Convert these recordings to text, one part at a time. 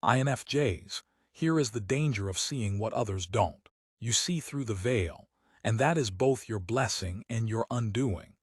INFJs, here is the danger of seeing what others don't. You see through the veil, and that is both your blessing and your undoing.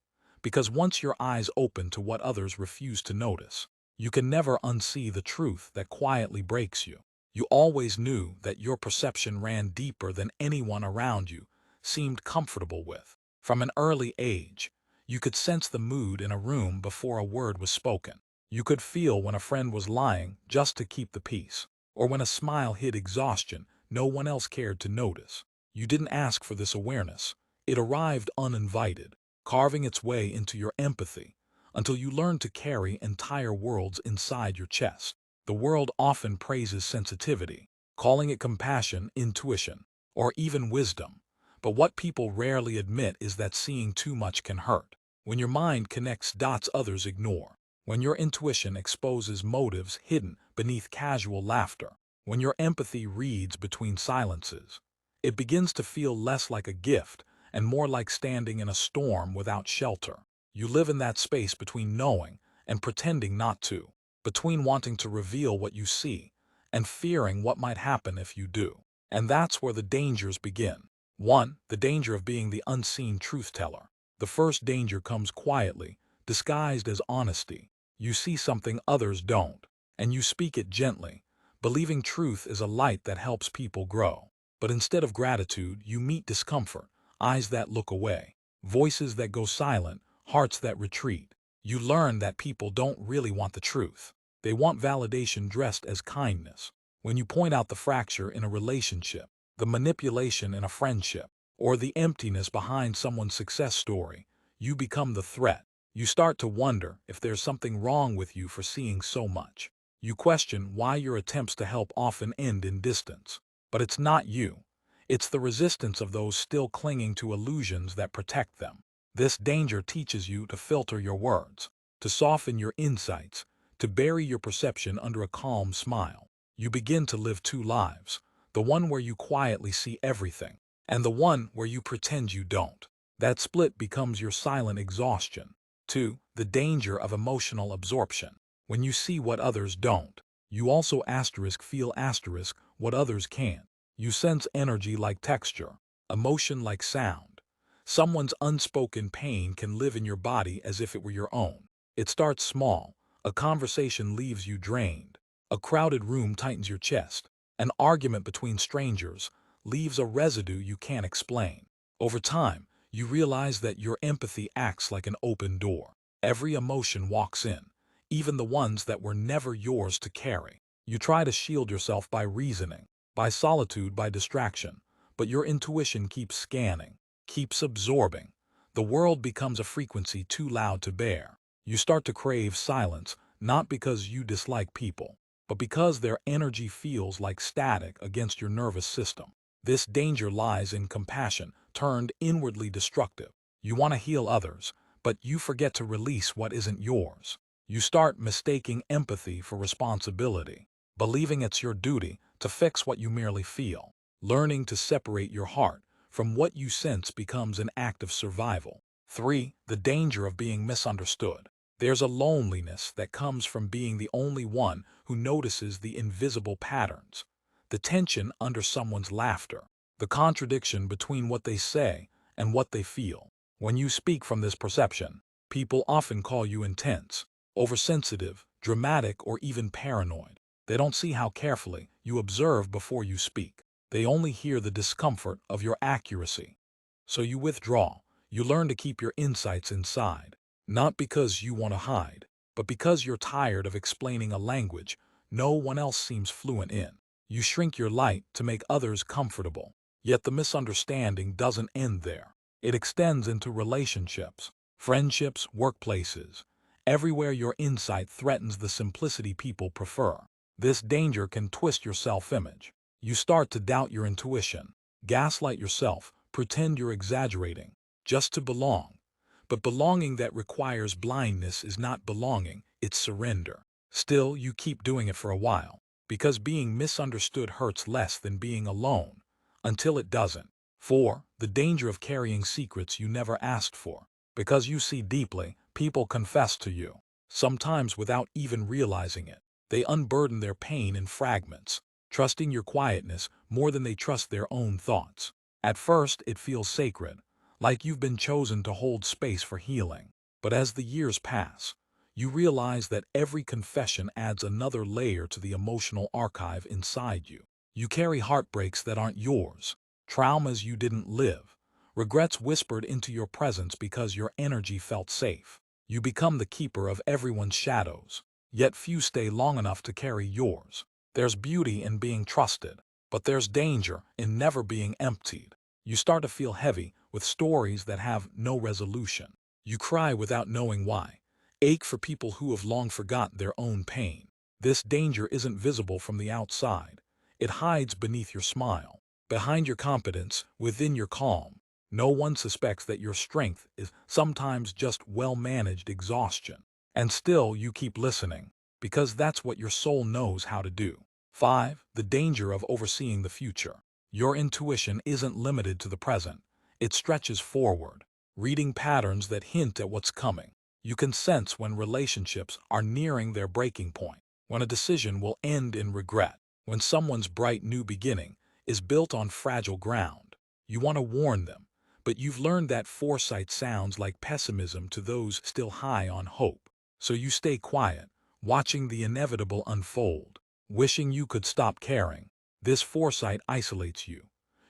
Because once your eyes open to what others refuse to notice, you can never unsee the truth that quietly breaks you. You always knew that your perception ran deeper than anyone around you seemed comfortable with. From an early age, you could sense the mood in a room before a word was spoken. You could feel when a friend was lying just to keep the peace, or when a smile hid exhaustion no one else cared to notice. You didn't ask for this awareness. It arrived uninvited, carving its way into your empathy, until you learned to carry entire worlds inside your chest. The world often praises sensitivity, calling it compassion, intuition, or even wisdom. But what people rarely admit is that seeing too much can hurt. When your mind connects dots others ignore, when your intuition exposes motives hidden beneath casual laughter, when your empathy reads between silences, it begins to feel less like a gift and more like standing in a storm without shelter. You live in that space between knowing and pretending not to, between wanting to reveal what you see and fearing what might happen if you do. And that's where the dangers begin. 1. The danger of being the unseen truth-teller. The first danger comes quietly, disguised as honesty. You see something others don't, and you speak it gently, believing truth is a light that helps people grow. But instead of gratitude, you meet discomfort, eyes that look away, voices that go silent, hearts that retreat. You learn that people don't really want the truth. They want validation dressed as kindness. When you point out the fracture in a relationship, the manipulation in a friendship, or the emptiness behind someone's success story, you become the threat. You start to wonder if there's something wrong with you for seeing so much. You question why your attempts to help often end in distance. But it's not you. It's the resistance of those still clinging to illusions that protect them. This danger teaches you to filter your words, to soften your insights, to bury your perception under a calm smile. You begin to live two lives, the one where you quietly see everything, and the one where you pretend you don't. That split becomes your silent exhaustion. 2. The danger of emotional absorption. When you see what others don't, you also feel what others can't. You sense energy like texture, emotion like sound. Someone's unspoken pain can live in your body as if it were your own. It starts small. A conversation leaves you drained. A crowded room tightens your chest. An argument between strangers leaves a residue you can't explain. Over time, you realize that your empathy acts like an open door. Every emotion walks in, even the ones that were never yours to carry. You try to shield yourself by reasoning, by solitude, by distraction, but your intuition keeps scanning, keeps absorbing. The world becomes a frequency too loud to bear. You start to crave silence, not because you dislike people, but because their energy feels like static against your nervous system. This danger lies in compassion, turned inwardly destructive. You want to heal others, but you forget to release what isn't yours. You start mistaking empathy for responsibility, believing it's your duty to fix what you merely feel. Learning to separate your heart from what you sense becomes an act of survival. 3. The danger of being misunderstood. There's a loneliness that comes from being the only one who notices the invisible patterns, the tension under someone's laughter, the contradiction between what they say and what they feel. When you speak from this perception, people often call you intense, oversensitive, dramatic, or even paranoid. They don't see how carefully you observe before you speak. They only hear the discomfort of your accuracy. So you withdraw. You learn to keep your insights inside, not because you want to hide, but because you're tired of explaining a language no one else seems fluent in. You shrink your light to make others comfortable. Yet the misunderstanding doesn't end there. It extends into relationships, friendships, workplaces. Everywhere your insight threatens the simplicity people prefer. This danger can twist your self-image. You start to doubt your intuition, gaslight yourself, pretend you're exaggerating, just to belong. But belonging that requires blindness is not belonging, it's surrender. Still, you keep doing it for a while, because being misunderstood hurts less than being alone, until it doesn't. 4. The danger of carrying secrets you never asked for. Because you see deeply, people confess to you, sometimes without even realizing it. They unburden their pain in fragments, trusting your quietness more than they trust their own thoughts. At first, it feels sacred, like you've been chosen to hold space for healing. But as the years pass, you realize that every confession adds another layer to the emotional archive inside you. You carry heartbreaks that aren't yours, traumas you didn't live, regrets whispered into your presence because your energy felt safe. You become the keeper of everyone's shadows, yet few stay long enough to carry yours. There's beauty in being trusted, but there's danger in never being emptied. You start to feel heavy with stories that have no resolution. You cry without knowing why, ache for people who have long forgotten their own pain. This danger isn't visible from the outside. It hides beneath your smile, behind your confidence, within your calm. No one suspects that your strength is sometimes just well-managed exhaustion. And still you keep listening, because that's what your soul knows how to do. 5. The danger of overseeing the future. Your intuition isn't limited to the present. It stretches forward, reading patterns that hint at what's coming. You can sense when relationships are nearing their breaking point, when a decision will end in regret, when someone's bright new beginning is built on fragile ground. You want to warn them, but you've learned that foresight sounds like pessimism to those still high on hope. So you stay quiet, watching the inevitable unfold, wishing you could stop caring. This foresight isolates you.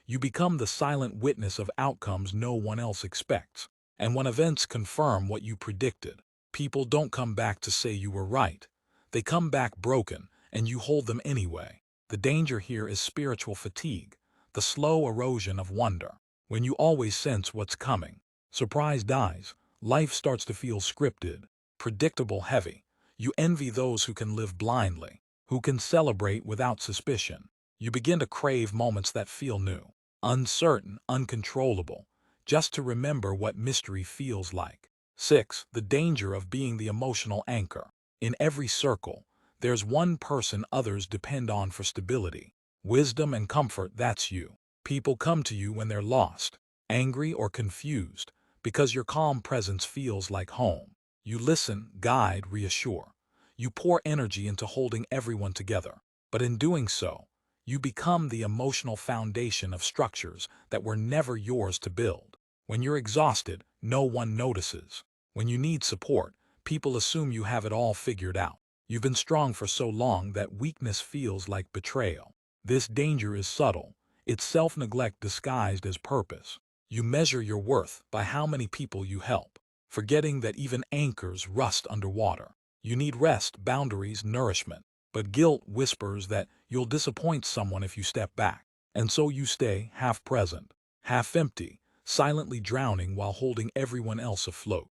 You become the silent witness of outcomes no one else expects. And when events confirm what you predicted, people don't come back to say you were right. They come back broken, and you hold them anyway. The danger here is spiritual fatigue, the slow erosion of wonder. When you always sense what's coming, surprise dies, life starts to feel scripted, predictable, heavy. You envy those who can live blindly, who can celebrate without suspicion. You begin to crave moments that feel new, uncertain, uncontrollable, just to remember what mystery feels like. 6. The danger of being the emotional anchor. In every circle, there's one person others depend on for stability, wisdom and comfort. That's you. People come to you when they're lost, angry or confused, because your calm presence feels like home. You listen, guide, reassure. You pour energy into holding everyone together. But in doing so, you become the emotional foundation of structures that were never yours to build. When you're exhausted, no one notices. When you need support, people assume you have it all figured out. You've been strong for so long that weakness feels like betrayal. This danger is subtle. It's self-neglect disguised as purpose. You measure your worth by how many people you help, forgetting that even anchors rust underwater. You need rest, boundaries, nourishment. But guilt whispers that you'll disappoint someone if you step back. And so you stay half present, half empty, silently drowning while holding everyone else afloat.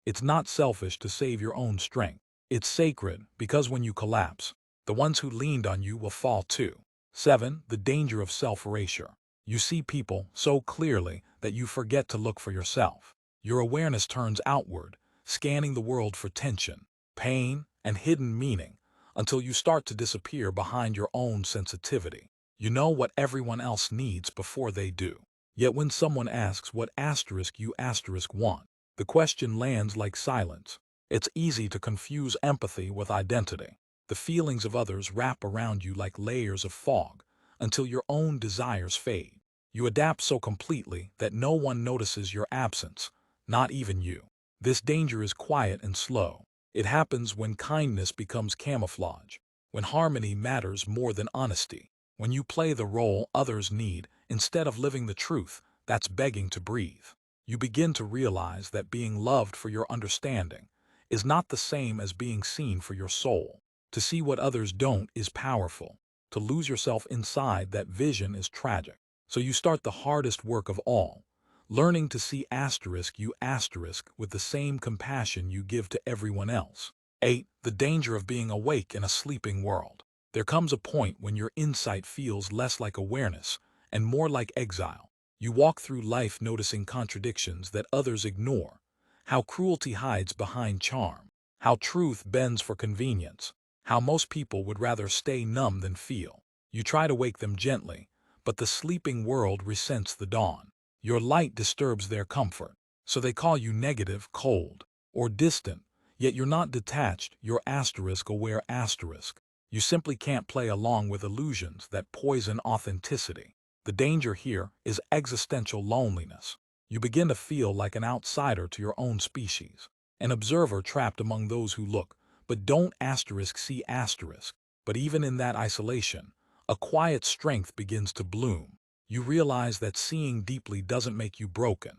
It's not selfish to save your own strength. It's sacred because when you collapse, the ones who leaned on you will fall too. 7. The danger of self-erasure. You see people so clearly that you forget to look for yourself. Your awareness turns outward, scanning the world for tension, pain, and hidden meaning, until you start to disappear behind your own sensitivity. You know what everyone else needs before they do. Yet when someone asks what asterisk you asterisk want, the question lands like silence. It's easy to confuse empathy with identity. The feelings of others wrap around you like layers of fog until your own desires fade. You adapt so completely that no one notices your absence, not even you. This danger is quiet and slow. It happens when kindness becomes camouflage, when harmony matters more than honesty, when you play the role others need instead of living the truth that's begging to breathe. You begin to realize that being loved for your understanding is not the same as being seen for your soul. To see what others don't is powerful. To lose yourself inside that vision is tragic. So you start the hardest work of all, learning to see asterisk you asterisk with the same compassion you give to everyone else. 8. The danger of being awake in a sleeping world. There comes a point when your insight feels less like awareness and more like exile. You walk through life noticing contradictions that others ignore, how cruelty hides behind charm, how truth bends for convenience, how most people would rather stay numb than feel. You try to wake them gently, but the sleeping world resents the dawn. Your light disturbs their comfort, so they call you negative, cold, or distant, yet you're not detached, you're asterisk aware asterisk. You simply can't play along with illusions that poison authenticity. The danger here is existential loneliness. You begin to feel like an outsider to your own species, an observer trapped among those who look, but don't see asterisk. But even in that isolation, a quiet strength begins to bloom. You realize that seeing deeply doesn't make you broken.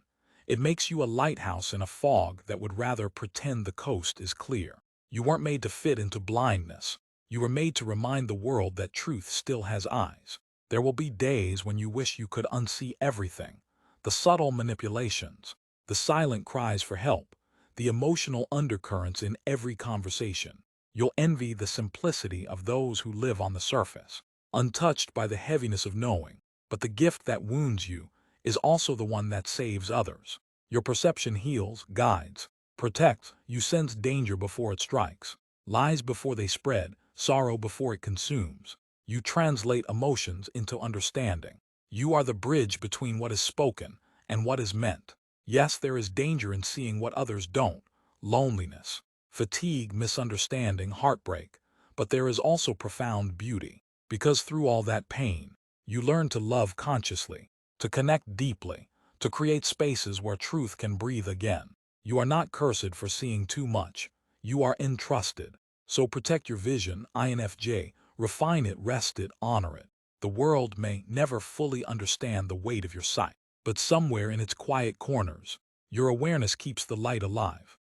It makes you a lighthouse in a fog that would rather pretend the coast is clear. You weren't made to fit into blindness. You were made to remind the world that truth still has eyes. There will be days when you wish you could unsee everything. The subtle manipulations, the silent cries for help, the emotional undercurrents in every conversation. You'll envy the simplicity of those who live on the surface, untouched by the heaviness of knowing. But the gift that wounds you is also the one that saves others. Your perception heals, guides, protects. You sense danger before it strikes, lies before they spread, sorrow before it consumes. You translate emotions into understanding. You are the bridge between what is spoken and what is meant. Yes, there is danger in seeing what others don't, loneliness, fatigue, misunderstanding, heartbreak. But there is also profound beauty, because through all that pain, you learn to love consciously, to connect deeply, to create spaces where truth can breathe again. You are not cursed for seeing too much. You are entrusted. So protect your vision, INFJ, refine it, rest it, honor it. The world may never fully understand the weight of your sight, but somewhere in its quiet corners, your awareness keeps the light alive.